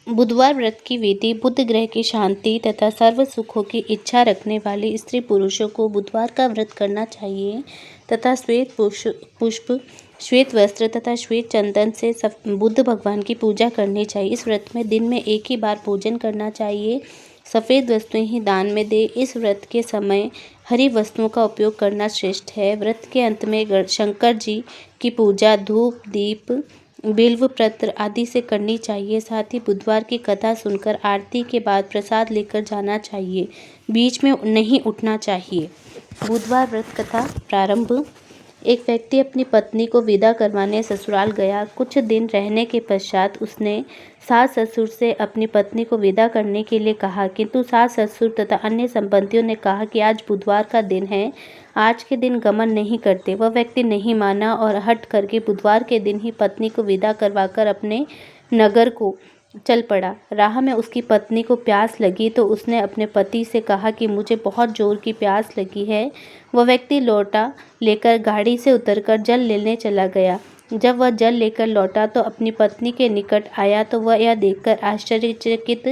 बुधवार व्रत की विधि। बुध ग्रह की शांति तथा सर्व सुखों की इच्छा रखने वाले स्त्री पुरुषों को बुधवार का व्रत करना चाहिए तथा श्वेत पुष्प, श्वेत वस्त्र तथा श्वेत चंदन से बुध भगवान की पूजा करनी चाहिए। इस व्रत में दिन में एक ही बार भोजन करना चाहिए। सफ़ेद वस्तुएं ही दान में दे। इस व्रत के समय हरी वस्तुओं का उपयोग करना श्रेष्ठ है। व्रत के अंत में शंकर जी की पूजा धूप, दीप, बिल्व पत्र आदि से करनी चाहिए। साथ ही बुधवार की कथा सुनकर आरती के बाद प्रसाद लेकर जाना चाहिए। बीच में नहीं उठना चाहिए। बुधवार व्रत कथा प्रारंभ। एक व्यक्ति अपनी पत्नी को विदा करवाने ससुराल गया। कुछ दिन रहने के पश्चात उसने सास ससुर से अपनी पत्नी को विदा करने के लिए कहा, किंतु सास ससुर तथा अन्य संबंधियों ने कहा कि आज बुधवार का दिन है, आज के दिन गमन नहीं करते। वह व्यक्ति नहीं माना और हट करके बुधवार के दिन ही पत्नी को विदा करवाकर अपने नगर को चल पड़ा। राह में उसकी पत्नी को प्यास लगी तो उसने अपने पति से कहा कि मुझे बहुत जोर की प्यास लगी है। वह व्यक्ति लोटा लेकर गाड़ी से उतरकर जल लेने चला गया। जब वह जल लेकर लौटा तो अपनी पत्नी के निकट आया तो वह यह देखकर आश्चर्यचकित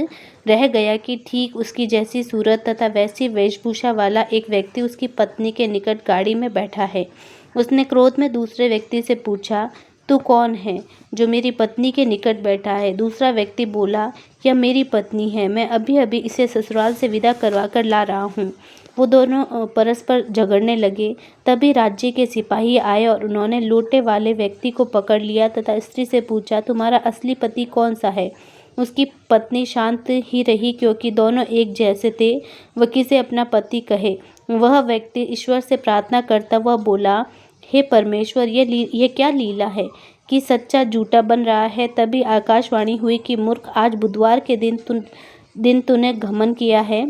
रह गया कि ठीक उसकी जैसी सूरत तथा वैसी वेशभूषा वाला एक व्यक्ति उसकी पत्नी के निकट गाड़ी में बैठा है। उसने क्रोध में दूसरे व्यक्ति से पूछा, तू कौन है जो मेरी पत्नी के निकट बैठा है? दूसरा व्यक्ति बोला, यह मेरी पत्नी है, मैं अभी अभी इसे ससुराल से विदा करवा कर ला रहा हूँ। वो दोनों परस्पर झगड़ने लगे। तभी राज्य के सिपाही आए और उन्होंने लोटे वाले व्यक्ति को पकड़ लिया तथा स्त्री से पूछा, तुम्हारा असली पति कौन सा है? उसकी पत्नी शांत ही रही क्योंकि दोनों एक जैसे थे। वह किसे अपना पति कहे। वह व्यक्ति ईश्वर से प्रार्थना करता हुआ बोला, हे परमेश्वर, ये क्या लीला है कि सच्चा झूठा बन रहा है। तभी आकाशवाणी हुई कि मूर्ख, आज बुधवार के दिन तूने घमन किया है।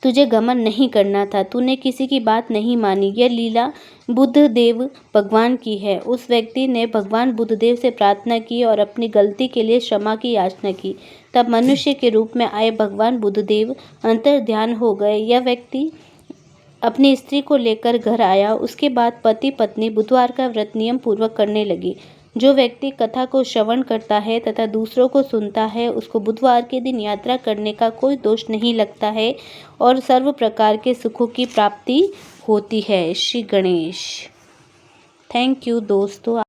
तुझे घमन नहीं करना था, तूने किसी की बात नहीं मानी। यह लीला बुद्धदेव भगवान की है। उस व्यक्ति ने भगवान बुद्धदेव से प्रार्थना की और अपनी गलती के लिए क्षमा की याचना की। तब मनुष्य के रूप में आए भगवान बुद्धदेव अंतर्ध्यान हो गए। यह व्यक्ति अपनी स्त्री को लेकर घर आया। उसके बाद पति पत्नी बुधवार का व्रत नियम पूर्वक करने लगे। जो व्यक्ति कथा को श्रवण करता है तथा दूसरों को सुनता है, उसको बुधवार के दिन यात्रा करने का कोई दोष नहीं लगता है और सर्व प्रकार के सुखों की प्राप्ति होती है। श्री गणेश। थैंक यू दोस्तों।